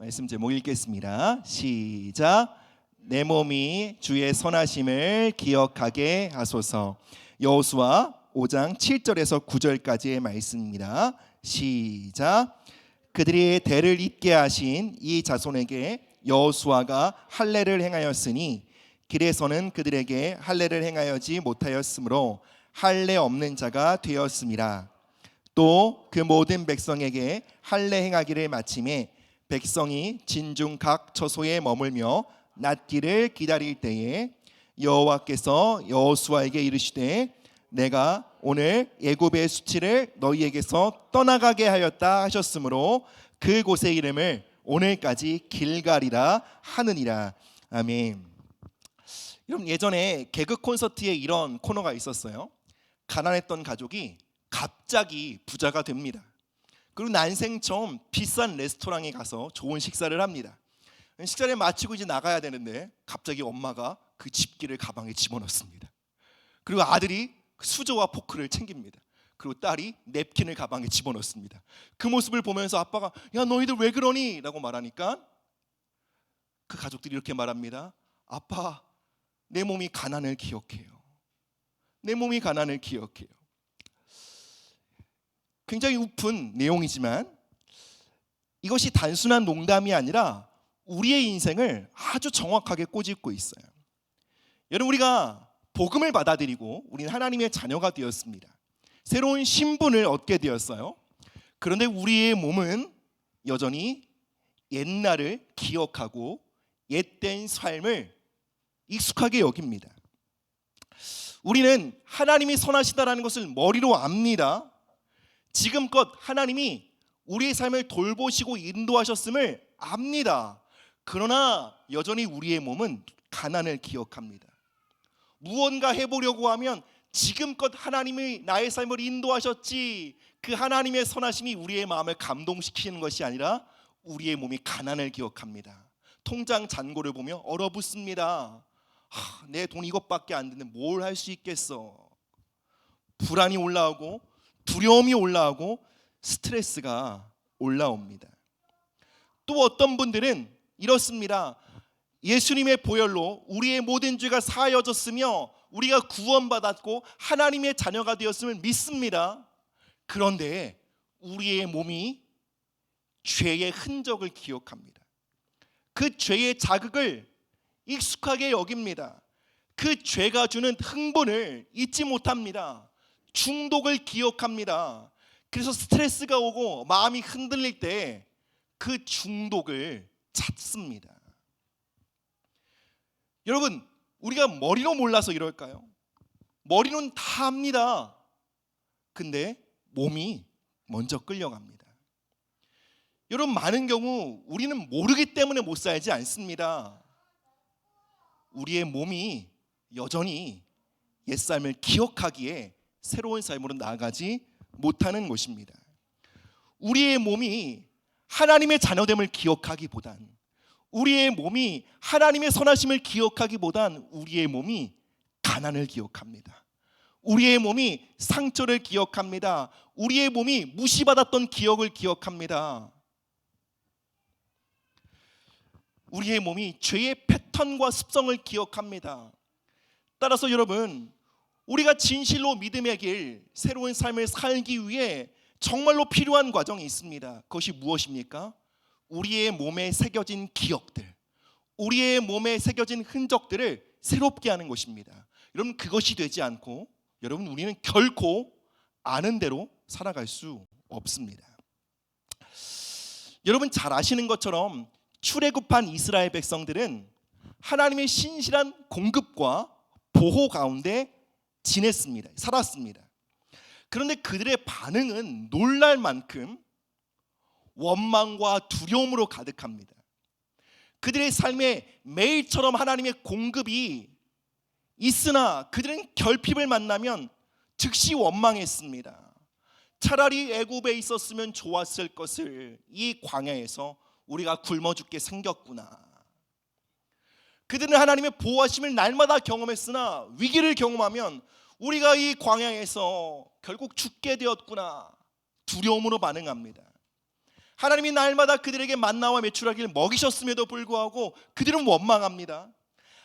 말씀 제목 읽겠습니다. 시작. 내 몸이 주의 선하심을 기억하게 하소서. 여호수아 5장 7절에서 9절까지의 말씀입니다. 시작. 그들이 대를 잇게 하신 이 자손에게 여호수아가 할례를 행하였으니 길에서는 그들에게 할례를 행하여지 못하였으므로 할례 없는 자가 되었음이라. 또 그 모든 백성에게 할례 행하기를 마침에 백성이 진중 각 처소에 머물며 낫기를 기다릴 때에 여호와께서 여호수아에게 이르시되 내가 오늘 애굽의 수치를 너희에게서 떠나가게 하였다 하셨으므로 그곳의 이름을 오늘까지 길갈이라 하느니라. 아멘. 여러분, 예전에 개그 콘서트에 이런 코너가 있었어요. 가난했던 가족이 갑자기 부자가 됩니다. 그리고 난생 처음 비싼 레스토랑에 가서 좋은 식사를 합니다. 식사를 마치고 이제 나가야 되는데 갑자기 엄마가 그 집기를 가방에 집어넣습니다. 그리고 아들이 수저와 포크를 챙깁니다. 그리고 딸이 냅킨을 가방에 집어넣습니다. 그 모습을 보면서 아빠가 야 너희들 왜 그러니? 라고 말하니까 그 가족들이 이렇게 말합니다. 아빠, 내 몸이 가난을 기억해요. 내 몸이 가난을 기억해요. 굉장히 우픈 내용이지만 이것이 단순한 농담이 아니라 우리의 인생을 아주 정확하게 꼬집고 있어요. 여러분, 우리가 복음을 받아들이고 우리는 하나님의 자녀가 되었습니다. 새로운 신분을 얻게 되었어요. 그런데 우리의 몸은 여전히 옛날을 기억하고 옛된 삶을 익숙하게 여깁니다. 우리는 하나님이 선하시다라는 것을 머리로 압니다. 지금껏 하나님이 우리의 삶을 돌보시고 인도하셨음을 압니다. 그러나 여전히 우리의 몸은 가난을 기억합니다. 무언가 해보려고 하면 지금껏 하나님이 나의 삶을 인도하셨지, 그 하나님의 선하심이 우리의 마음을 감동시키는 것이 아니라 우리의 몸이 가난을 기억합니다. 통장 잔고를 보며 얼어붙습니다. 내 돈 이것밖에 안 되는데 뭘 할 수 있겠어. 불안이 올라오고 두려움이 올라오고 스트레스가 올라옵니다. 또 어떤 분들은 이렇습니다. 예수님의 보혈로 우리의 모든 죄가 사하여졌으며 우리가 구원받았고 하나님의 자녀가 되었음을 믿습니다. 그런데 우리의 몸이 죄의 흔적을 기억합니다. 그 죄의 자극을 익숙하게 여깁니다. 그 죄가 주는 흥분을 잊지 못합니다. 중독을 기억합니다. 그래서 스트레스가 오고 마음이 흔들릴 때 그 중독을 찾습니다. 여러분, 우리가 머리로 몰라서 이럴까요? 머리는 다 압니다. 근데 몸이 먼저 끌려갑니다. 여러분, 많은 경우 우리는 모르기 때문에 못 살지 않습니다. 우리의 몸이 여전히 옛삶을 기억하기에 새로운 삶으로 나아가지 못하는 것입니다. 우리의 몸이 하나님의 자녀됨을 기억하기보단, 우리의 몸이 하나님의 선하심을 기억하기보단 우리의 몸이 가난을 기억합니다. 우리의 몸이 상처를 기억합니다. 우리의 몸이 무시받았던 기억을 기억합니다. 우리의 몸이 죄의 패턴과 습성을 기억합니다. 따라서 여러분, 우리가 진실로 믿음의 길, 새로운 삶을 살기 위해 정말로 필요한 과정이 있습니다. 그것이 무엇입니까? 우리의 몸에 새겨진 기억들, 우리의 몸에 새겨진 흔적들을 새롭게 하는 것입니다. 여러분, 그것이 되지 않고 여러분, 우리는 결코 아는 대로 살아갈 수 없습니다. 여러분, 잘 아시는 것처럼 출애굽한 이스라엘 백성들은 하나님의 신실한 공급과 보호 가운데 지냈습니다. 살았습니다. 그런데 그들의 반응은 놀랄 만큼 원망과 두려움으로 가득합니다. 그들의 삶에 매일처럼 하나님의 공급이 있으나 그들은 결핍을 만나면 즉시 원망했습니다. 차라리 애굽에 있었으면 좋았을 것을 이 광야에서 우리가 굶어 죽게 생겼구나. 그들은 하나님의 보호하심을 날마다 경험했으나 위기를 경험하면 우리가 이 광야에서 결국 죽게 되었구나, 두려움으로 반응합니다. 하나님이 날마다 그들에게 만나와 메추라기를 먹이셨음에도 불구하고 그들은 원망합니다.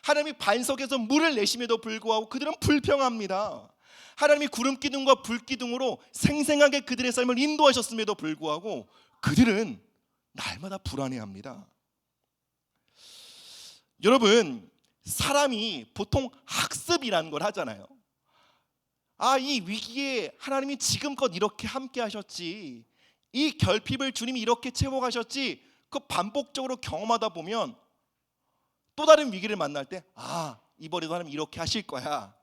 하나님이 반석에서 물을 내심에도 불구하고 그들은 불평합니다. 하나님이 구름 기둥과 불 기둥으로 생생하게 그들의 삶을 인도하셨음에도 불구하고 그들은 날마다 불안해합니다. 여러분, 사람이 보통 학습이라는 걸 하잖아요. 이 위기에 하나님이 지금껏 이렇게 함께 하셨지, 이 결핍을 주님이 이렇게 채워가셨지, 그 반복적으로 경험하다 보면 또 다른 위기를 만날 때 이번에도 하나님 이렇게 하실 거야,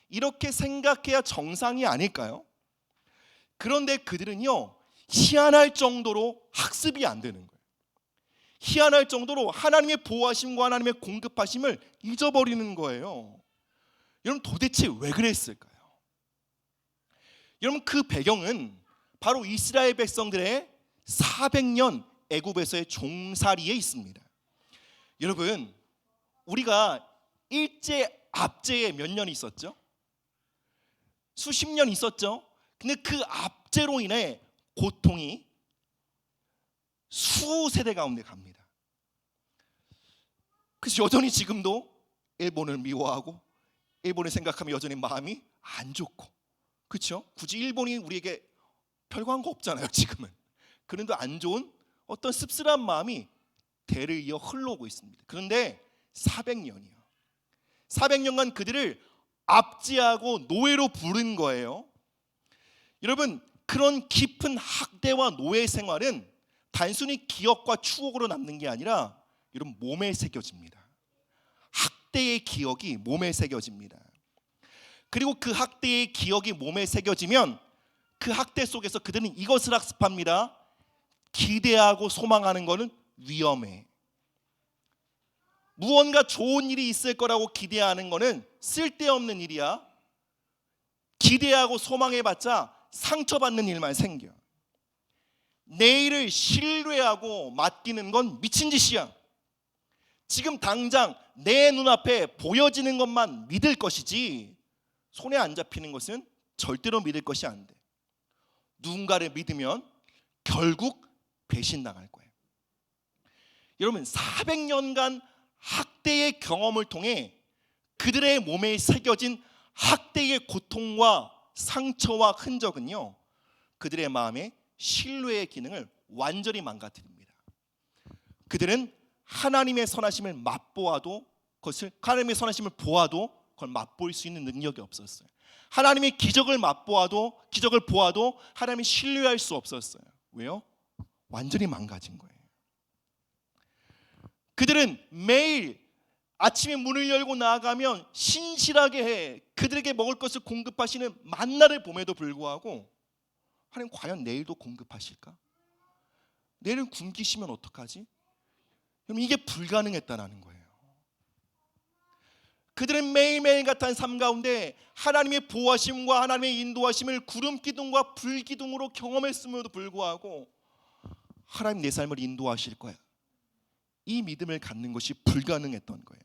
이렇게 생각해야 정상이 아닐까요? 그런데 그들은요, 희한할 정도로 학습이 안 되는 거예요. 희한할 정도로 하나님의 보호하심과 하나님의 공급하심을 잊어버리는 거예요. 여러분, 도대체 왜 그랬을까요? 여러분, 그 배경은 바로 이스라엘 백성들의 400년 애굽에서의 종살이에 있습니다. 여러분, 우리가 일제 압제에 몇 년 있었죠? 수십 년 있었죠. 근데 그 압제로 인해 고통이 수세대 가운데 갑니다. 그래서 여전히 지금도 일본을 미워하고 일본을 생각하면 여전히 마음이 안 좋고, 그렇죠? 굳이 일본이 우리에게 별거 없잖아요 지금은. 그런데 안 좋은 어떤 씁쓸한 마음이 대를 이어 흘러오고 있습니다. 그런데 400년이요. 400년간 그들을 압제하고 노예로 부른 거예요. 여러분, 그런 깊은 학대와 노예 생활은 단순히 기억과 추억으로 남는 게 아니라 여러분, 몸에 새겨집니다. 학대의 기억이 몸에 새겨집니다. 그리고 그 학대의 기억이 몸에 새겨지면 그 학대 속에서 그들은 이것을 학습합니다. 기대하고 소망하는 것은 위험해. 무언가 좋은 일이 있을 거라고 기대하는 것은 쓸데없는 일이야. 기대하고 소망해봤자 상처받는 일만 생겨. 내일을 신뢰하고 맡기는 건 미친 짓이야. 지금 당장 내 눈앞에 보여지는 것만 믿을 것이지 손에 안 잡히는 것은 절대로 믿을 것이 안 돼. 누군가를 믿으면 결국 배신당할 거예요. 여러분, 400년간 학대의 경험을 통해 그들의 몸에 새겨진 학대의 고통과 상처와 흔적은요, 그들의 마음에 신뢰의 기능을 완전히 망가뜨립니다. 그들은 하나님의 선하심을 맛보아도, 그것을 하나님의 선하심을 보아도 그걸 맛볼 수 있는 능력이 없었어요. 하나님의 기적을 맛보아도, 기적을 보아도 하나님이 신뢰할 수 없었어요. 왜요? 완전히 망가진 거예요. 그들은 매일 아침에 문을 열고 나아가면 신실하게 해 그들에게 먹을 것을 공급하시는 만나를 봄에도 불구하고 하나님 과연 내일도 공급하실까? 내일은 굶기시면 어떡하지? 그럼 이게 불가능했다는 거예요. 그들은 매일매일 같은 삶 가운데 하나님의 보호하심과 하나님의 인도하심을 구름 기둥과 불 기둥으로 경험했음에도 불구하고 하나님 내 삶을 인도하실 거야, 이 믿음을 갖는 것이 불가능했던 거예요.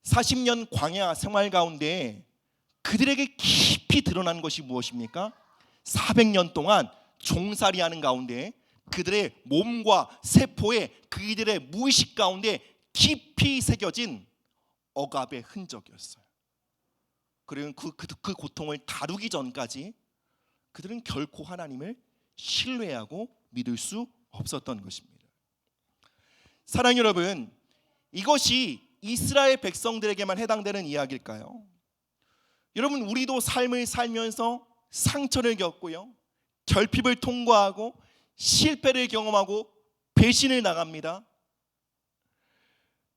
40년 광야 생활 가운데 그들에게 깊이 드러난 것이 무엇입니까? 400년 동안 종살이하는 가운데 그들의 몸과 세포에, 그들의 무의식 가운데 깊이 새겨진 억압의 흔적이었어요. 그리고 그 고통을 다루기 전까지 그들은 결코 하나님을 신뢰하고 믿을 수 없었던 것입니다. 사랑하는 여러분, 이것이 이스라엘 백성들에게만 해당되는 이야기일까요? 여러분, 우리도 삶을 살면서 상처를 겪고요, 결핍을 통과하고 실패를 경험하고 배신을 당합니다.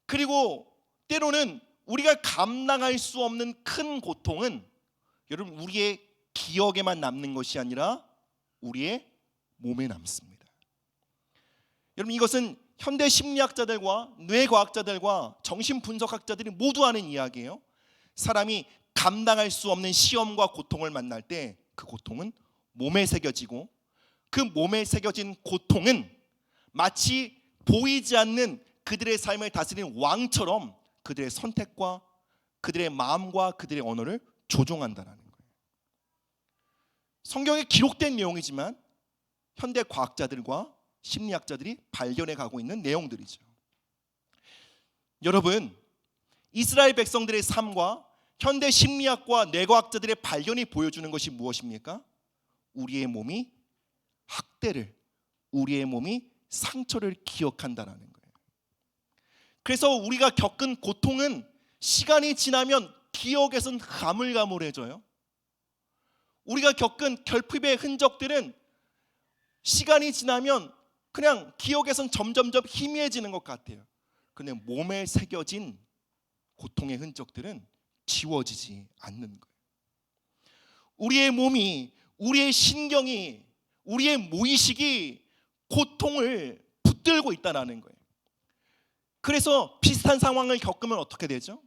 그리고 때로는 우리가 감당할 수 없는 큰 고통은 여러분, 우리의 기억에만 남는 것이 아니라 우리의 몸에 남습니다. 여러분, 이것은 현대 심리학자들과 뇌과학자들과 정신분석학자들이 모두 하는 이야기예요. 사람이 감당할 수 없는 시험과 고통을 만날 때 그 고통은 몸에 새겨지고, 그 몸에 새겨진 고통은 마치 보이지 않는 그들의 삶을 다스리는 왕처럼 그들의 선택과 그들의 마음과 그들의 언어를 조종한다는 거예요. 성경에 기록된 내용이지만 현대 과학자들과 심리학자들이 발견해 가고 있는 내용들이죠. 여러분, 이스라엘 백성들의 삶과 현대 심리학과 뇌과학자들의 발견이 보여주는 것이 무엇입니까? 우리의 몸이 학대를, 우리의 몸이 상처를 기억한다라는 거예요. 그래서 우리가 겪은 고통은 시간이 지나면 기억에선 가물가물해져요. 우리가 겪은 결핍의 흔적들은 시간이 지나면 그냥 기억에선 점점점 희미해지는 것 같아요. 그런데 몸에 새겨진 고통의 흔적들은 지워지지 않는 거예요. 우리의 몸이, 우리의 신경이, 우리의 무의식이 고통을 붙들고 있다는 거예요. 그래서 비슷한 상황을 겪으면 어떻게 되죠?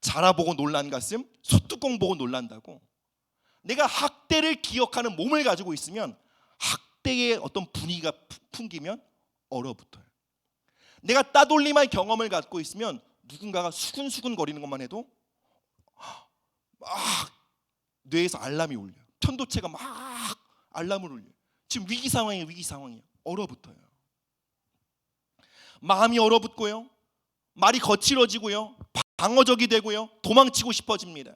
자라보고 놀란 가슴, 소뚜껑 보고 놀란다고. 내가 학대를 기억하는 몸을 가지고 있으면 학대의 어떤 분위기가 풍기면 얼어붙어요. 내가 따돌림할 경험을 갖고 있으면 누군가가 수근수근 거리는 것만 해도 막 뇌에서 알람이 울려요. 편도체가 막 알람을 울려요. 지금 위기 상황이에요. 얼어붙어요. 마음이 얼어붙고요, 말이 거칠어지고요, 방어적이 되고요, 도망치고 싶어집니다.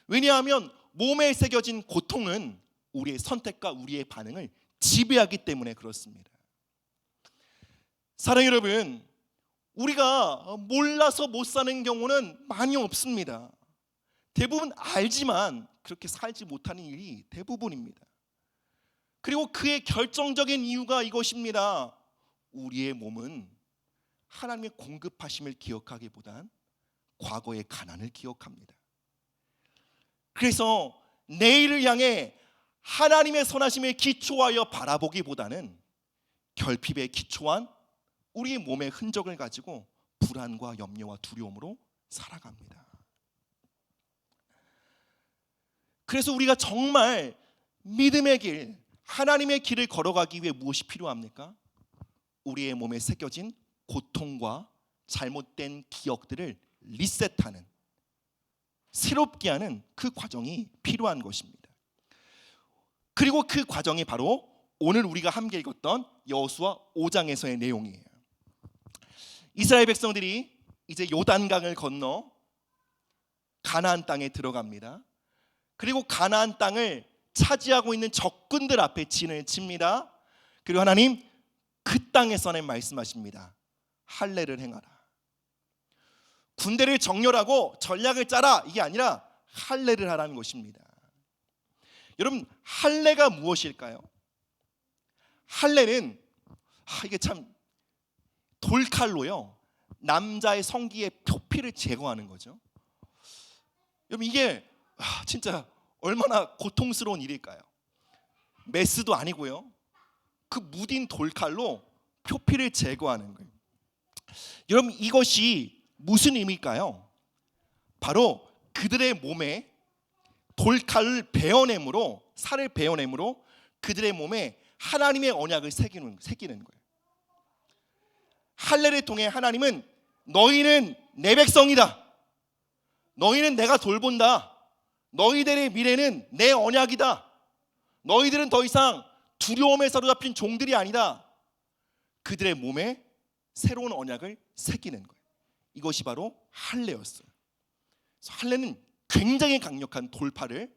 왜냐하면 몸에 새겨진 고통은 우리의 선택과 우리의 반응을 지배하기 때문에 그렇습니다. 사랑하는 여러분, 우리가 몰라서 못 사는 경우는 많이 없습니다. 대부분 알지만 그렇게 살지 못하는 일이 대부분입니다. 그리고 그의 결정적인 이유가 이것입니다. 우리의 몸은 하나님의 공급하심을 기억하기보단 과거의 가난을 기억합니다. 그래서 내일을 향해 하나님의 선하심에 기초하여 바라보기보다는 결핍에 기초한 우리의 몸의 흔적을 가지고 불안과 염려와 두려움으로 살아갑니다. 그래서 우리가 정말 믿음의 길, 하나님의 길을 걸어가기 위해 무엇이 필요합니까? 우리의 몸에 새겨진 고통과 잘못된 기억들을 리셋하는, 새롭게 하는 그 과정이 필요한 것입니다. 그리고 그 과정이 바로 오늘 우리가 함께 읽었던 여호수아 5장에서의 내용이에요. 이스라엘 백성들이 이제 요단강을 건너 가나안 땅에 들어갑니다. 그리고 가나안 땅을 차지하고 있는 적군들 앞에 진을 칩니다. 그리고 하나님 그 땅에서는 말씀하십니다. 할례를 행하라. 군대를 정렬하고 전략을 짜라, 이게 아니라 할례를 하라는 것입니다. 여러분, 할례가 무엇일까요? 할례는 이게 참 돌칼로요, 남자의 성기의 표피를 제거하는 거죠. 여러분, 이게 진짜 얼마나 고통스러운 일일까요? 메스도 아니고요, 그 무딘 돌칼로 표피를 제거하는 거예요. 여러분, 이것이 무슨 의미일까요? 바로 그들의 몸에 돌칼을 베어냄으로, 살을 베어냄으로 그들의 몸에 하나님의 언약을 새기는 거예요. 할례를 통해 하나님은 너희는 내 백성이다, 너희는 내가 돌본다, 너희들의 미래는 내 언약이다, 너희들은 더 이상 두려움에 사로잡힌 종들이 아니다. 그들의 몸에 새로운 언약을 새기는 거예요. 이것이 바로 할례였어요. 할례는 굉장히 강력한 돌파를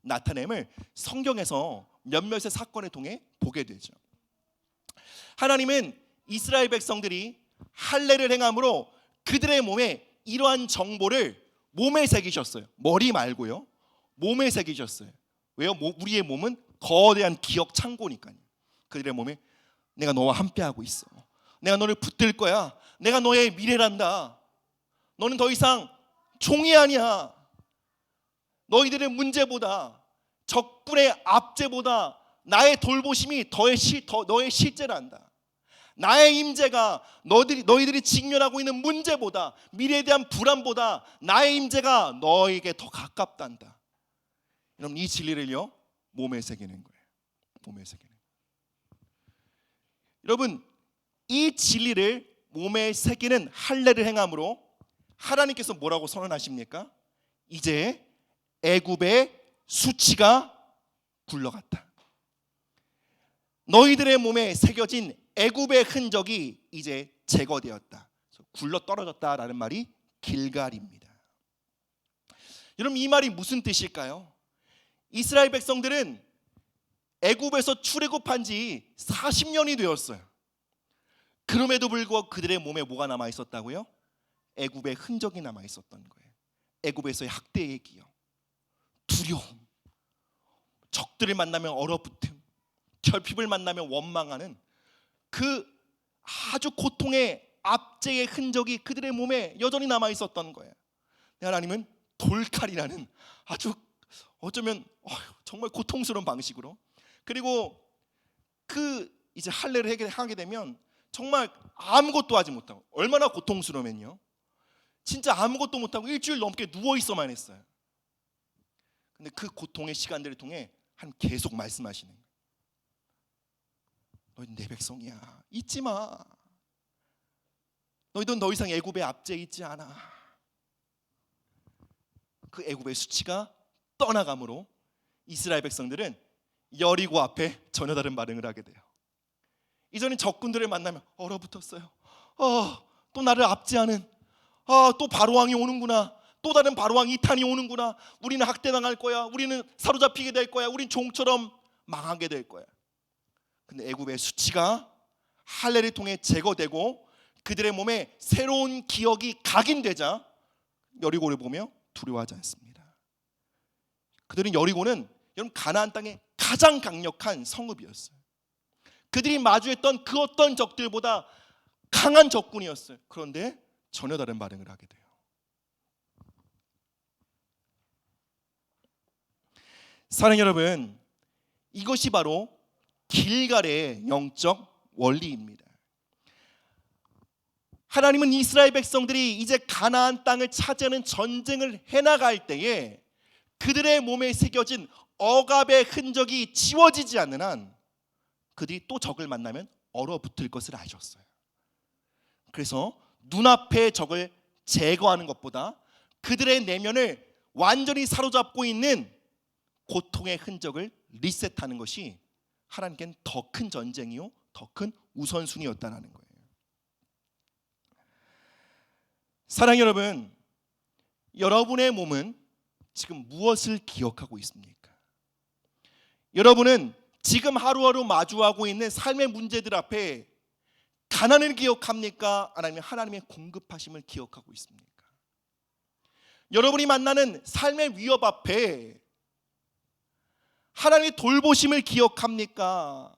나타냄을 성경에서 몇몇의 사건을 통해 보게 되죠. 하나님은 이스라엘 백성들이 할례를 행함으로 그들의 몸에 이러한 정보를 몸에 새기셨어요. 머리 말고요, 몸에 새기셨어요. 왜요? 우리의 몸은 거대한 기억 창고니까요. 그들의 몸에 내가 너와 함께하고 있어, 내가 너를 붙들 거야, 내가 너의 미래란다, 너는 더 이상 종이 아니야, 너희들의 문제보다, 적군의 압제보다 나의 돌보심이 너의 실제란다. 나의 임재가 너희들이 직면하고 있는 문제보다, 미래에 대한 불안보다 나의 임재가 너에게 더 가깝단다. 여러분, 이 진리를요 몸에 새기는 거예요. 몸에 새기는 거예요. 여러분, 이 진리를 몸에 새기는 할례를 행함으로 하나님께서 뭐라고 선언하십니까? 이제 애굽의 수치가 굴러갔다. 너희들의 몸에 새겨진 애굽의 흔적이 이제 제거되었다. 굴러 떨어졌다라는 말이 길갈입니다. 여러분, 이 말이 무슨 뜻일까요? 이스라엘 백성들은 애굽에서 출애굽한 지 40년이 되었어요. 그럼에도 불구하고 그들의 몸에 뭐가 남아 있었다고요? 애굽의 흔적이 남아 있었던 거예요. 애굽에서의 학대의 기억, 두려움, 적들을 만나면 얼어붙음, 결핍을 만나면 원망하는 그 아주 고통의 압제의 흔적이 그들의 몸에 여전히 남아 있었던 거예요. 하나님은 돌칼이라는 아주 어쩌면 정말 고통스러운 방식으로, 그리고 그 이제 할례를 하게 되면 정말 아무것도 하지 못하고, 얼마나 고통스러우면요, 진짜 아무것도 못하고 일주일 넘게 누워 있어만 했어요. 근데 그 고통의 시간들을 통해 하나님 계속 말씀하시는 거예요. 너희는 내 백성이야, 잊지 마. 너희도 더 이상 애굽의 압제에 있지 않아. 그 애굽의 수치가 떠나감으로 이스라엘 백성들은 여리고 앞에 전혀 다른 반응을 하게 돼요. 이전엔 적군들을 만나면 얼어붙었어요. 또 나를 압제하는 또 바로왕이 오는구나. 또 다른 바로왕 이탄이 오는구나. 우리는 학대당할 거야. 우리는 사로잡히게 될 거야. 우린 종처럼 망하게 될 거야. 근데 애굽의 수치가 할례를 통해 제거되고 그들의 몸에 새로운 기억이 각인되자 여리고를 보며 두려워하지 않습니다. 그들은 여리고는 여러분 가나안 땅의 가장 강력한 성읍이었어요. 그들이 마주했던 그 어떤 적들보다 강한 적군이었어요. 그런데 전혀 다른 반응을 하게 돼요. 사랑하는 여러분, 이것이 바로 길갈의 영적 원리입니다. 하나님은 이스라엘 백성들이 이제 가나안 땅을 차지하는 전쟁을 해나갈 때에 그들의 몸에 새겨진 억압의 흔적이 지워지지 않는 한 그들이 또 적을 만나면 얼어붙을 것을 아셨어요. 그래서 눈앞의 적을 제거하는 것보다 그들의 내면을 완전히 사로잡고 있는 고통의 흔적을 리셋하는 것이 하나님께는 더 큰 전쟁이요, 더 큰 우선순위였다는 거예요. 사랑하는 여러분, 여러분의 몸은 지금 무엇을 기억하고 있습니까? 여러분은 지금 하루하루 마주하고 있는 삶의 문제들 앞에 가난을 기억합니까? 아니면 하나님의 공급하심을 기억하고 있습니까? 여러분이 만나는 삶의 위협 앞에 하나님의 돌보심을 기억합니까?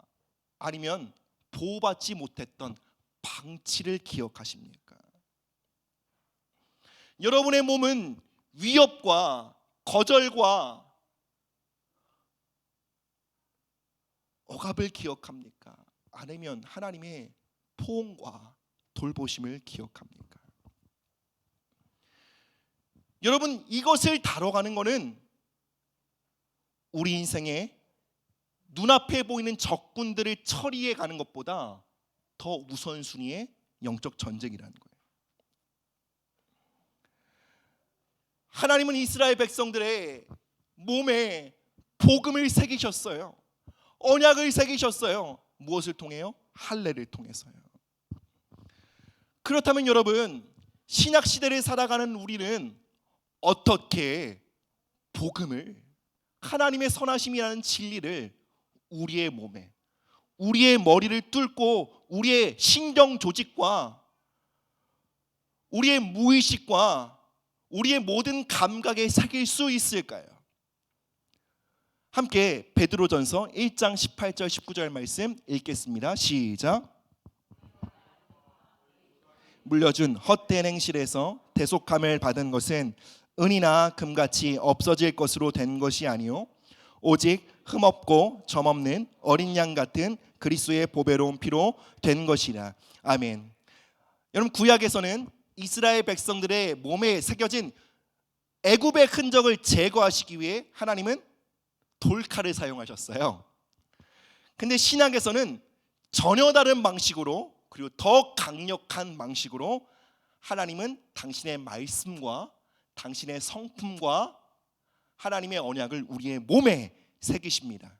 아니면 보호받지 못했던 방치를 기억하십니까? 여러분의 몸은 위협과 거절과 억압을 기억합니까? 아니면 하나님의 포옹과 돌보심을 기억합니까? 여러분, 이것을 다뤄가는 것은 우리 인생에 눈앞에 보이는 적군들을 처리해 가는 것보다 더 우선순위의 영적 전쟁이라는 거예요. 하나님은 이스라엘 백성들의 몸에 복음을 새기셨어요. 언약을 새기셨어요. 무엇을 통해요? 할례를 통해서요. 그렇다면 여러분, 신약 시대를 살아가는 우리는 어떻게 복음을, 하나님의 선하심이라는 진리를 우리의 몸에, 우리의 머리를 뚫고 우리의 신경 조직과 우리의 무의식과 우리의 모든 감각에 새길 수 있을까요? 함께 베드로전서 1장 18절 19절 말씀 읽겠습니다. 시작. 물려준 헛된 행실에서 대속함을 받은 것은 은이나 금같이 없어질 것으로 된 것이 아니요 오직 흠없고 점없는 어린 양 같은 그리스도의 보배로운 피로 된 것이라. 아멘. 여러분, 구약에서는 이스라엘 백성들의 몸에 새겨진 애굽의 흔적을 제거하시기 위해 하나님은 돌칼을 사용하셨어요. 근데 신약에서는 전혀 다른 방식으로, 그리고 더 강력한 방식으로 하나님은 당신의 말씀과 당신의 성품과 하나님의 언약을 우리의 몸에 새기십니다.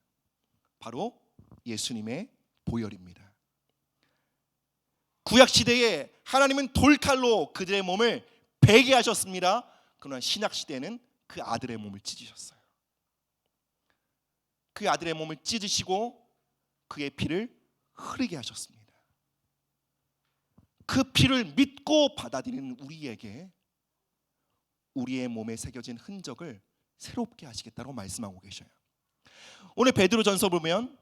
바로 예수님의 보혈입니다. 구약 시대에 하나님은 돌칼로 그들의 몸을 베게 하셨습니다. 그러나 신약 시대에는 그 아들의 몸을 찢으셨어요. 그 아들의 몸을 찢으시고 그의 피를 흐르게 하셨습니다. 그 피를 믿고 받아들이는 우리에게 우리의 몸에 새겨진 흔적을 새롭게 하시겠다고 말씀하고 계셔요. 오늘 베드로전서 보면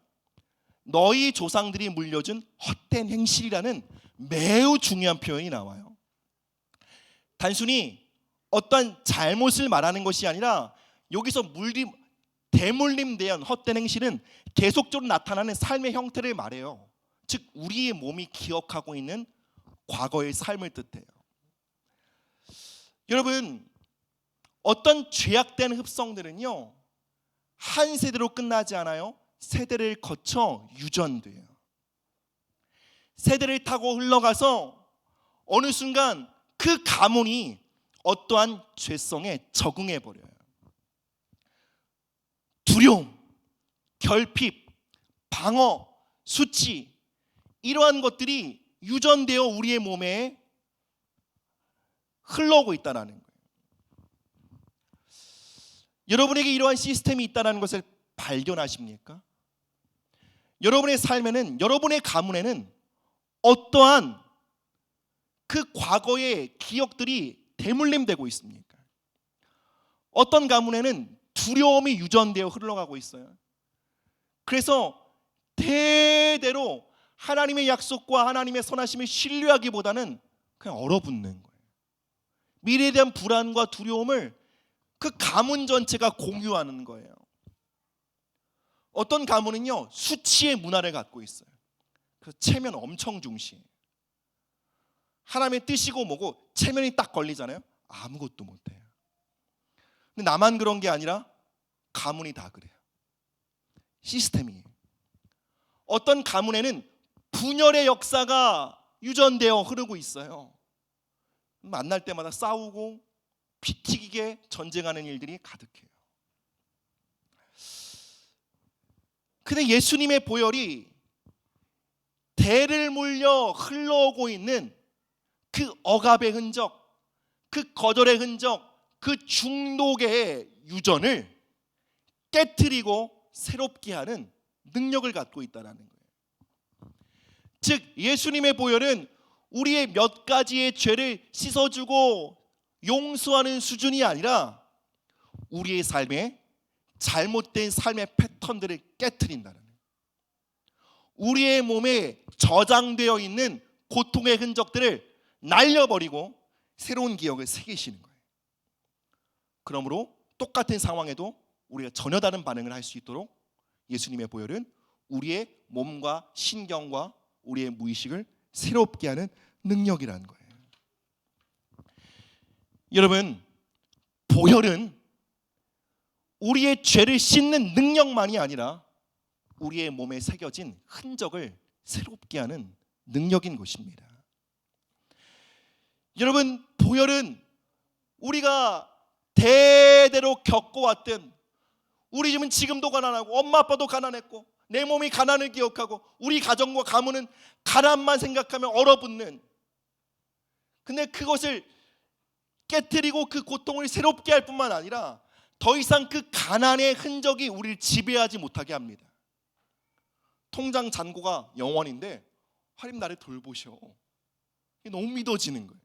너희 조상들이 물려준 헛된 행실이라는 매우 중요한 표현이 나와요. 단순히 어떤 잘못을 말하는 것이 아니라 여기서 대물림된 헛된 행실은 계속적으로 나타나는 삶의 형태를 말해요. 즉 우리의 몸이 기억하고 있는 과거의 삶을 뜻해요. 여러분, 어떤 죄악된 흡성들은요 한 세대로 끝나지 않아요. 세대를 거쳐 유전돼요. 세대를 타고 흘러가서 어느 순간 그 가문이 어떠한 죄성에 적응해 버려요. 두려움, 결핍, 방어, 수치, 이러한 것들이 유전되어 우리의 몸에 흘러오고 있다는 거예요. 여러분에게 이러한 시스템이 있다는 것을 발견하십니까? 여러분의 삶에는, 여러분의 가문에는 어떠한 그 과거의 기억들이 대물림되고 있습니까? 어떤 가문에는 두려움이 유전되어 흘러가고 있어요. 그래서 대대로 하나님의 약속과 하나님의 선하심을 신뢰하기보다는 그냥 얼어붙는 거예요. 미래에 대한 불안과 두려움을 그 가문 전체가 공유하는 거예요. 어떤 가문은요 수치의 문화를 갖고 있어요. 그래서 체면 엄청 중시해요. 하나님의 뜻이고 뭐고 체면이 딱 걸리잖아요. 아무것도 못해요. 근데 나만 그런 게 아니라 가문이 다 그래요. 시스템이에요. 어떤 가문에는 분열의 역사가 유전되어 흐르고 있어요. 만날 때마다 싸우고 피 튀기게 전쟁하는 일들이 가득해요. 근데 예수님의 보혈이 대를 물려 흘러오고 있는 그 억압의 흔적, 그 거절의 흔적, 그 중독의 유전을 깨트리고 새롭게 하는 능력을 갖고 있다는 거예요. 즉 예수님의 보혈은 우리의 몇 가지의 죄를 씻어주고 용서하는 수준이 아니라 우리의 삶에 잘못된 삶의 패턴들을 깨트린다는 거예요. 우리의 몸에 저장되어 있는 고통의 흔적들을 날려버리고 새로운 기억을 새기시는 거예요. 그러므로 똑같은 상황에도 우리가 전혀 다른 반응을 할 수 있도록 예수님의 보혈은 우리의 몸과 신경과 우리의 무의식을 새롭게 하는 능력이라는 거예요. 여러분, 보혈은 우리의 죄를 씻는 능력만이 아니라 우리의 몸에 새겨진 흔적을 새롭게 하는 능력인 것입니다. 여러분, 보혈은 우리가 대대로 겪어왔던, 우리 집은 지금도 가난하고 엄마 아빠도 가난했고 내 몸이 가난을 기억하고 우리 가정과 가문은 가난만 생각하며 얼어붙는, 근데 그것을 깨트리고 그 고통을 새롭게 할 뿐만 아니라 더 이상 그 가난의 흔적이 우리를 지배하지 못하게 합니다. 통장 잔고가 0원인데 하나님 나를 돌보셔. 이게 너무 믿어지는 거예요.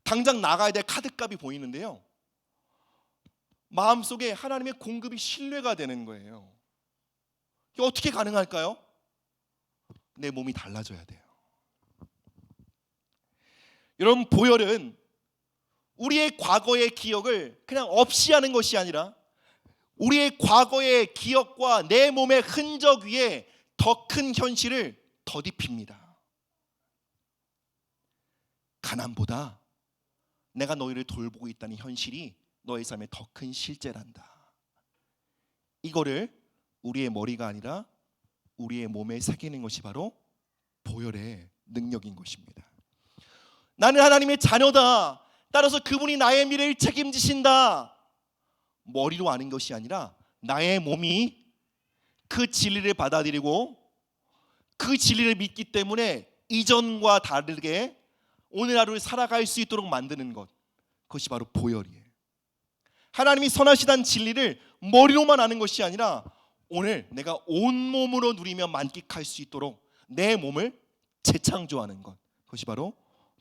당장 나가야 될 카드값이 보이는데요, 마음속에 하나님의 공급이 신뢰가 되는 거예요. 이게 어떻게 가능할까요? 내 몸이 달라져야 돼요. 여러분, 보혈은 우리의 과거의 기억을 그냥 없이 하는 것이 아니라 우리의 과거의 기억과 내 몸의 흔적 위에 더 큰 현실을 덧입힙니다. 가난보다 내가 너희를 돌보고 있다는 현실이 너의 삶에 더 큰 실제란다. 이거를 우리의 머리가 아니라 우리의 몸에 새기는 것이 바로 보혈의 능력인 것입니다. 나는 하나님의 자녀다, 따라서 그분이 나의 미래를 책임지신다, 머리로 아는 것이 아니라 나의 몸이 그 진리를 받아들이고 그 진리를 믿기 때문에 이전과 다르게 오늘 하루를 살아갈 수 있도록 만드는 것, 그것이 바로 보혈이에요. 하나님이 선하시다는 진리를 머리로만 아는 것이 아니라 오늘 내가 온몸으로 누리며 만끽할 수 있도록 내 몸을 재창조하는 것, 그것이 바로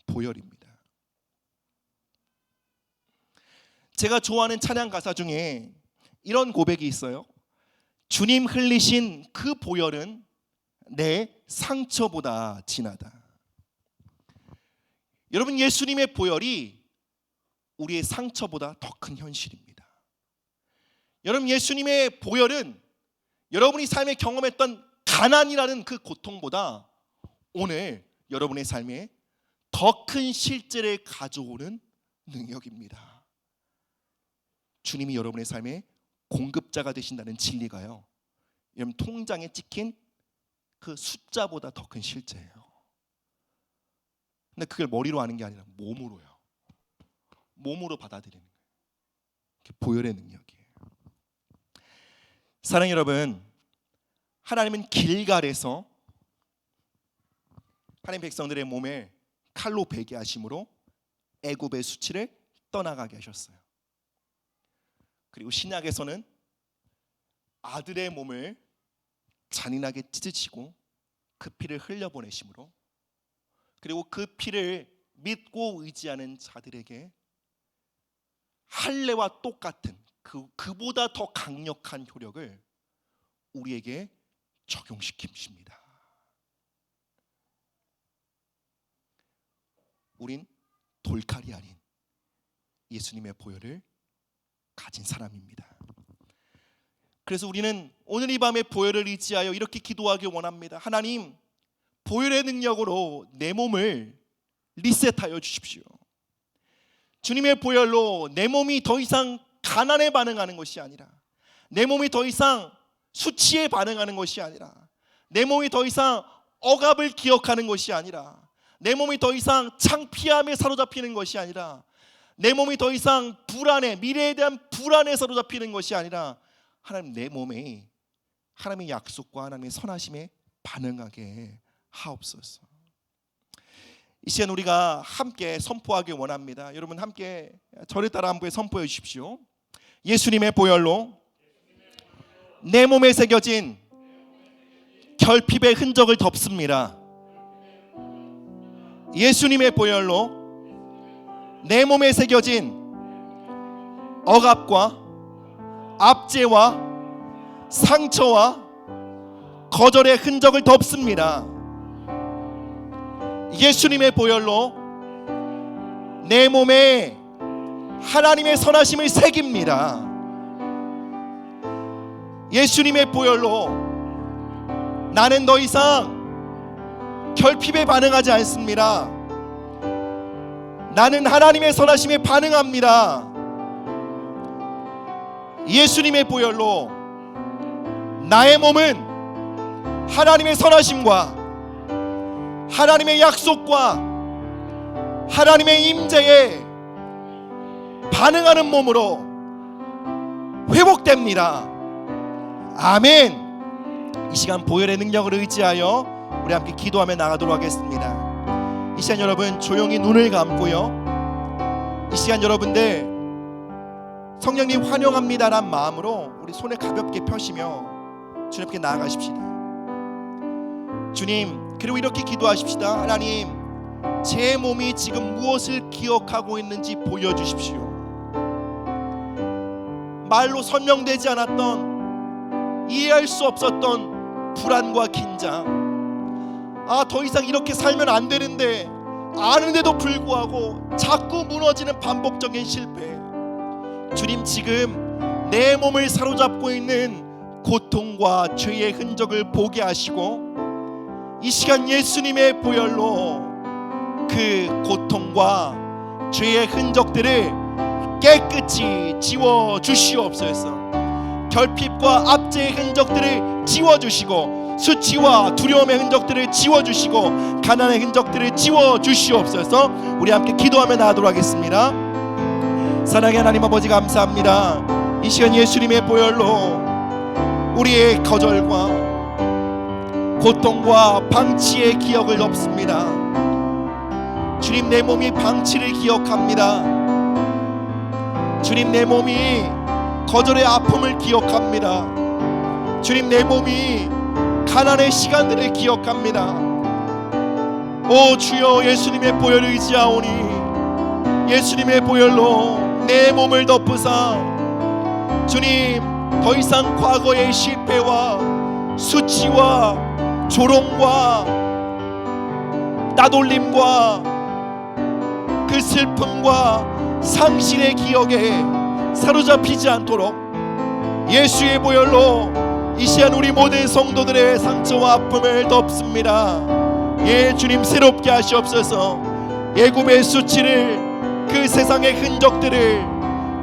보혈입니다. 제가 좋아하는 찬양 가사 중에 이런 고백이 있어요. 주님 흘리신 그 보혈은 내 상처보다 진하다. 여러분, 예수님의 보혈이 우리의 상처보다 더 큰 현실입니다. 여러분, 예수님의 보혈은 여러분이 삶에 경험했던 가난이라는 그 고통보다 오늘 여러분의 삶에 더 큰 실제를 가져오는 능력입니다. 주님이 여러분의 삶에 공급자가 되신다는 진리가요, 여러분 통장에 찍힌 그 숫자보다 더 큰 실제예요. 근데 그걸 머리로 아는 게 아니라 몸으로요. 몸으로 받아들이는 거예요. 그게 보혈의 능력이에요. 사랑하는 여러분, 하나님은 길갈에서 하나님 백성들의 몸에 칼로 베게 하심으로 애굽의 수치를 떠나가게 하셨어요. 그리고 신약에서는 아들의 몸을 잔인하게 찢으시고 그 피를 흘려보내심으로, 그리고 그 피를 믿고 의지하는 자들에게 할례와 똑같은 그보다 더 강력한 효력을 우리에게 적용시키십니다. 우린 돌칼이 아닌 예수님의 보혈을 가진 사람입니다. 그래서 우리는 오늘 이 밤에 보혈을 의지하여 이렇게 기도하기 원합니다. 하나님, 보혈의 능력으로 내 몸을 리셋하여 주십시오. 주님의 보혈로 내 몸이 더 이상 가난에 반응하는 것이 아니라, 내 몸이 더 이상 수치에 반응하는 것이 아니라, 내 몸이 더 이상 억압을 기억하는 것이 아니라, 내 몸이 더 이상 창피함에 사로잡히는 것이 아니라, 내 몸이 더 이상 불안에, 미래에 대한 불안에 사로잡히는 것이 아니라, 하나님 내 몸에 하나님의 약속과 하나님의 선하심에 반응하게 하옵소서. 이 시간 우리가 함께 선포하기 원합니다. 여러분 함께 저를 따라 함께 선포해 주십시오. 예수님의 보혈로 내 몸에 새겨진 결핍의 흔적을 덮습니다. 예수님의 보혈로 내 몸에 새겨진 억압과 압제와 상처와 거절의 흔적을 덮습니다. 예수님의 보혈로 내 몸에 하나님의 선하심을 새깁니다. 예수님의 보혈로 나는 더 이상 결핍에 반응하지 않습니다. 나는 하나님의 선하심에 반응합니다. 예수님의 보혈로 나의 몸은 하나님의 선하심과 하나님의 약속과 하나님의 임재에 반응하는 몸으로 회복됩니다. 아멘. 이 시간 보혈의 능력을 의지하여 우리 함께 기도하며 나가도록 하겠습니다. 이 시간 여러분 조용히 눈을 감고요, 이 시간 여러분들 성령님 환영합니다라는 마음으로 우리 손을 가볍게 펴시며 주님께 나아가십시다. 주님, 그리고 이렇게 기도하십시다. 하나님, 제 몸이 지금 무엇을 기억하고 있는지 보여주십시오. 말로 설명되지 않았던, 이해할 수 없었던 불안과 긴장, 더 이상 이렇게 살면 안 되는데 아는데도 불구하고 자꾸 무너지는 반복적인 실패. 주님, 지금 내 몸을 사로잡고 있는 고통과 죄의 흔적을 보게 하시고 이 시간 예수님의 보혈로 그 고통과 죄의 흔적들을 깨끗이 지워주시옵소서. 결핍과 압제의 흔적들을 지워주시고, 수치와 두려움의 흔적들을 지워주시고, 가난의 흔적들을 지워주시옵소서. 우리 함께 기도하며 나가도록 하겠습니다. 사랑의 하나님 아버지, 감사합니다. 이 시간 예수님의 보혈로 우리의 거절과 고통과 방치의 기억을 덮습니다. 주님, 내 몸이 방치를 기억합니다. 주님, 내 몸이 거절의 아픔을 기억합니다. 주님, 내 몸이 가난의 시간들을 기억합니다. 오 주여, 예수님의 보혈을 의지하오니 예수님의 보혈로 내 몸을 덮으사 주님, 더 이상 과거의 실패와 수치와 조롱과 따돌림과 그 슬픔과 상실의 기억에 사로잡히지 않도록 예수의 보혈로 이 시간 우리 모든 성도들의 상처와 아픔을 덮습니다. 예, 주님, 새롭게 하시옵소서. 애굽의 수치를, 그 세상의 흔적들을,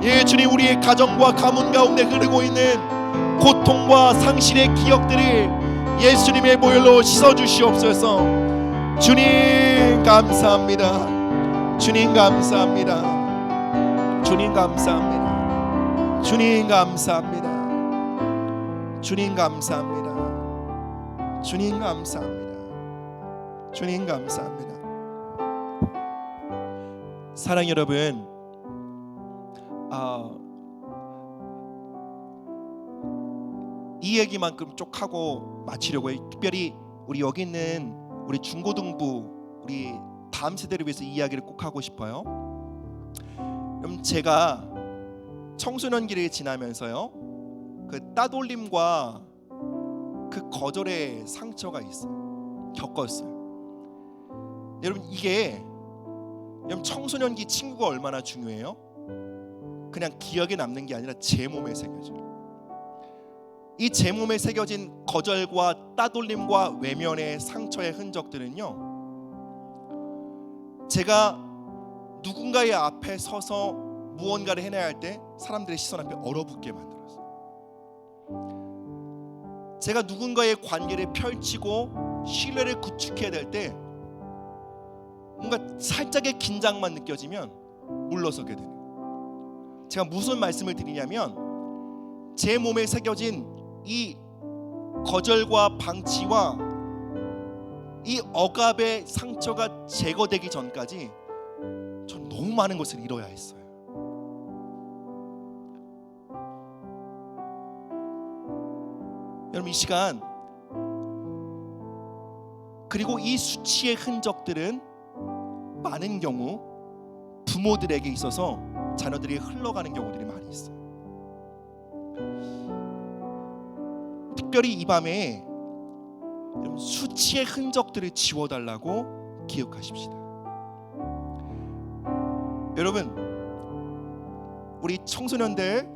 예 주님, 우리의 가정과 가문 가운데 흐르고 있는 고통과 상실의 기억들을 예수님의 보혈로 씻어주시옵소서. 주님 감사합니다. 주님 감사합니다. 주님 감사합니다. 주님 감사합니다. 주님 감사합니다. 주님 감사합니다. 주님 감사합니다. 사랑 여러분, 이 얘기만큼 쭉 하고 마치려고 해요. 특별히 우리 여기 있는 우리 중고등부 우리 다음 세대를 위해서 이 이야기를 꼭 하고 싶어요. 그럼 제가 청소년기를 지나면서요, 그 따돌림과 그 거절의 상처가 있어요. 겪었어요. 여러분, 이게 여러분 청소년기 친구가 얼마나 중요해요? 그냥 기억에 남는 게 아니라 제 몸에 새겨져요. 이 제 몸에 새겨진 거절과 따돌림과 외면의 상처의 흔적들은요, 제가 누군가의 앞에 서서 무언가를 해내야 할 때 사람들의 시선 앞에 얼어붙게 만들었어요. 제가 누군가의 관계를 펼치고 신뢰를 구축해야 될 때 뭔가 살짝의 긴장만 느껴지면 물러서게 되는 거예요. 제가 무슨 말씀을 드리냐면, 제 몸에 새겨진 이 거절과 방치와 이 억압의 상처가 제거되기 전까지 전 너무 많은 것을 잃어야 했어요. 여러분, 이 시간, 그리고 이 수치의 흔적들은 많은 경우 부모들에게 있어서 자녀들이 흘러가는 경우들이 많이 있어요. 특별히 이 밤에 여러분, 수치의 흔적들을 지워달라고 기억하십시다. 여러분, 우리 청소년들,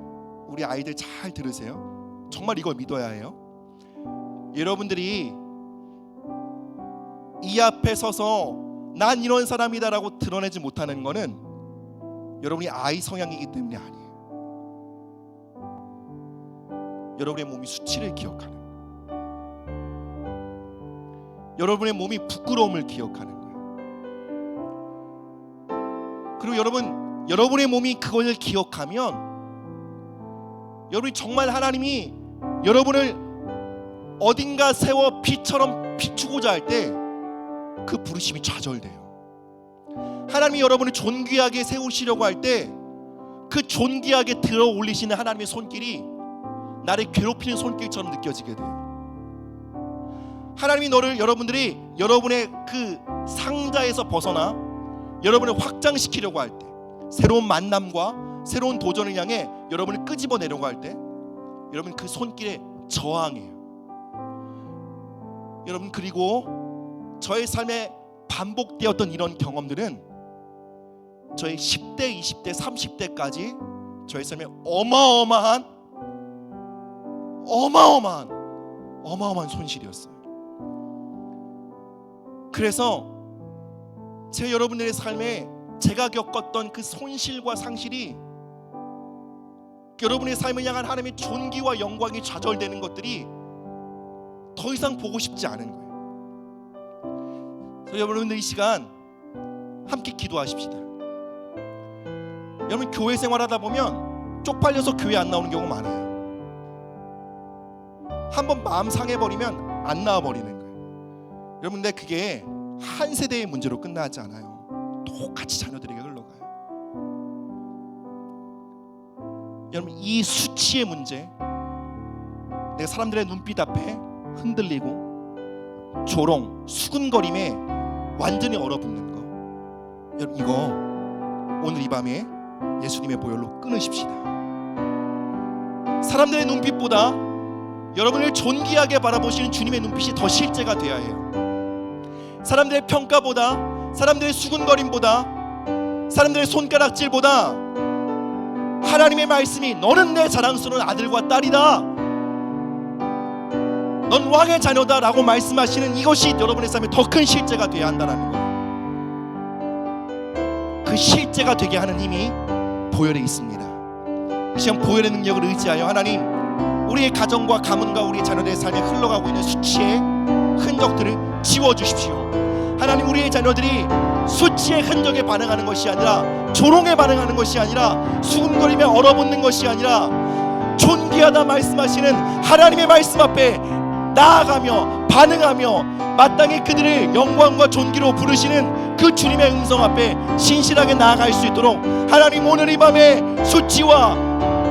우리 아이들 잘 들으세요. 정말 이걸 믿어야 해요. 여러분들이 이 앞에 서서 난 이런 사람이다라고 드러내지 못하는 것은 여러분이 아이 성향이기 때문에 아니에요. 여러분의 몸이 수치를 기억하는 거예요. 여러분의 몸이 부끄러움을 기억하는 거예요. 그리고 여러분의 몸이 그걸 기억하면 여러분이 정말 하나님이 여러분을 어딘가 세워 빛처럼 비추고자 할 때 그 부르심이 좌절돼요. 하나님이 여러분을 존귀하게 세우시려고 할 때 그 존귀하게 들어 올리시는 하나님의 손길이 나를 괴롭히는 손길처럼 느껴지게 돼요. 하나님이 여러분들이 여러분의 그 상자에서 벗어나 여러분을 확장시키려고 할 때, 새로운 만남과 새로운 도전을 향해 여러분을 끄집어내려고 할 때 여러분 그 손길에 저항해요. 여러분, 그리고 저의 삶에 반복되었던 이런 경험들은 저의 10대, 20대, 30대까지 저의 삶에 어마어마한 손실이었어요. 그래서 여러분들의 삶에 제가 겪었던 그 손실과 상실이 여러분의 삶을 향한 하나님의 존귀와 영광이 좌절되는 것들이 더 이상 보고 싶지 않은 거예요. 그래서 여러분들 이 시간 함께 기도하십시다. 여러분, 교회 생활하다 보면 쪽팔려서 교회 안 나오는 경우 많아요. 한번 마음 상해버리면 안 나와버리는 거예요. 여러분, 근데 그게 한 세대의 문제로 끝나지 않아요. 똑같이 자녀들에게 흘러가요. 여러분, 이 수치의 문제, 내가 사람들의 눈빛 앞에 흔들리고 조롱, 수군거림에 완전히 얼어붙는 거, 여러분, 이거 오늘 이 밤에 예수님의 보혈로 끊으십시다. 사람들의 눈빛보다 여러분을 존귀하게 바라보시는 주님의 눈빛이 더 실제가 되어야 해요. 사람들의 평가보다, 사람들의 수군거림보다, 사람들의 손가락질보다 하나님의 말씀이 너는 내 자랑스러운 아들과 딸이다, 넌 왕의 자녀다 라고 말씀하시는 이것이 여러분의 삶에 더 큰 실제가 되어야 한다는 거예요. 그 실제가 되게 하는 힘이 보혈에 있습니다. 이 시간 보혈의 능력을 의지하여 하나님, 우리의 가정과 가문과 우리의 자녀들의 삶에 흘러가고 있는 수치의 흔적들을 지워주십시오. 하나님, 우리의 자녀들이 수치의 흔적에 반응하는 것이 아니라, 조롱에 반응하는 것이 아니라, 수군거림에 얼어붙는 것이 아니라, 존귀하다 말씀하시는 하나님의 말씀 앞에 나아가며 반응하며 마땅히 그들을 영광과 존귀로 부르시는 그 주님의 음성 앞에 신실하게 나아갈 수 있도록 하나님, 오늘 이 밤에 수치와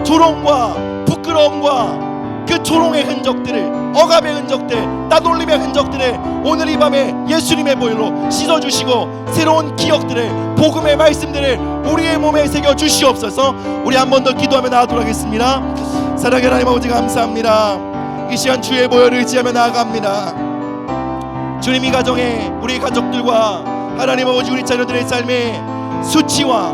조롱과 부끄러움과 그 조롱의 흔적들을, 억압의 흔적들, 따돌림의 흔적들을 오늘 이 밤에 예수님의 보혈로 씻어주시고 새로운 기억들을, 복음의 말씀들을 우리의 몸에 새겨 주시옵소서. 우리 한 번 더 기도하며 나아가도록 하겠습니다. 사랑의 하나님 아버지, 감사합니다. 이 시간 주의 보혈을 의지하며 나아갑니다. 주님, 이 가정에 우리 가족들과 하나님 아버지 우리 자녀들의 삶에 수치와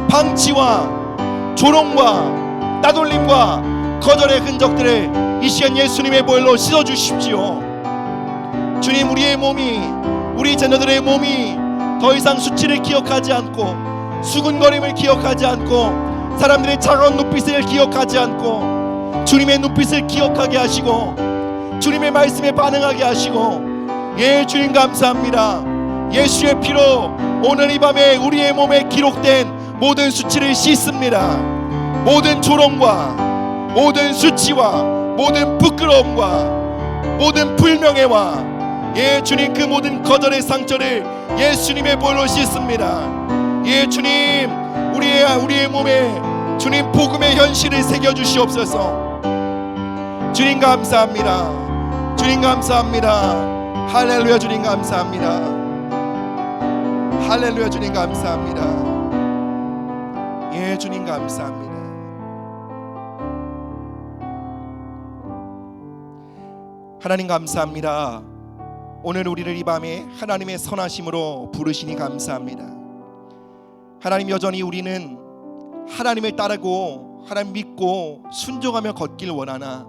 방치와 조롱과 따돌림과 거절의 흔적들을 이 시간 예수님의 보혈로 씻어주십시오. 주님, 우리의 몸이, 우리 자녀들의 몸이 더 이상 수치를 기억하지 않고, 수군거림을 기억하지 않고, 사람들의 차가운 눈빛을 기억하지 않고, 주님의 눈빛을 기억하게 하시고 주님의 말씀에 반응하게 하시고, 예, 주님 감사합니다. 예수의 피로 오늘 이 밤에 우리의 몸에 기록된 모든 수치를 씻습니다. 모든 조롱과 모든 수치와 모든 부끄러움과 모든 불명예와, 예, 주님, 그 모든 거절의 상처를 예수님의 보혈로 씻습니다. 예, 주님, 우리의 몸에 주님 복음의 현실을 새겨주시옵소서. 주님 감사합니다. 주님 감사합니다. 할렐루야. 주님 감사합니다. 할렐루야. 주님 감사합니다. 예, 주님 감사합니다. 하나님 감사합니다. 오늘 우리를 이 밤에 하나님의 선하심으로 부르시니 감사합니다. 하나님, 여전히 우리는 하나님을 따르고 하나님 믿고 순종하며 걷길 원하나,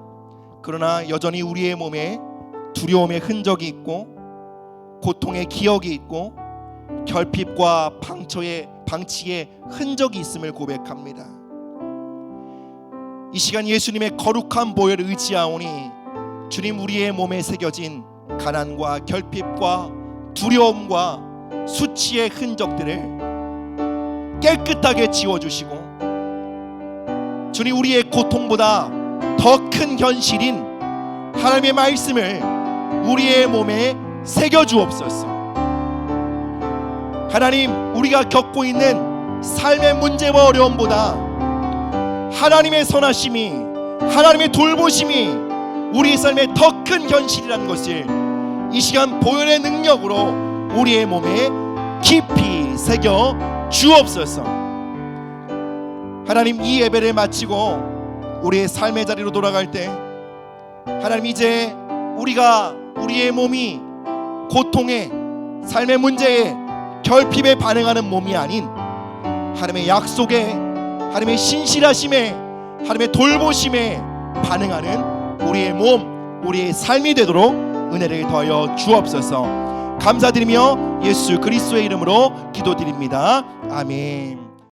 그러나 여전히 우리의 몸에 두려움의 흔적이 있고, 고통의 기억이 있고, 결핍과 방치의 흔적이 있음을 고백합니다. 이 시간 예수님의 거룩한 보혈을 의지하오니 주님, 우리의 몸에 새겨진 가난과 결핍과 두려움과 수치의 흔적들을 깨끗하게 지워주시고, 주님, 우리의 고통보다 더 큰 현실인 하나님의 말씀을 우리의 몸에 새겨주옵소서. 하나님, 우리가 겪고 있는 삶의 문제와 어려움보다 하나님의 선하심이, 하나님의 돌보심이 우리 삶의 더 큰 현실이라는 것을 이 시간 보혈의 능력으로 우리의 몸에 깊이 새겨 주옵소서. 하나님, 이 예배를 마치고 우리의 삶의 자리로 돌아갈 때 하나님, 이제 우리의 몸이 고통에, 삶의 문제에, 결핍에 반응하는 몸이 아닌 하나님의 약속에, 하나님의 신실하심에, 하나님의 돌보심에 반응하는 우리의 몸, 우리의 삶이 되도록 은혜를 더하여 주옵소서. 감사드리며 예수 그리스도의 이름으로 기도드립니다. 아멘.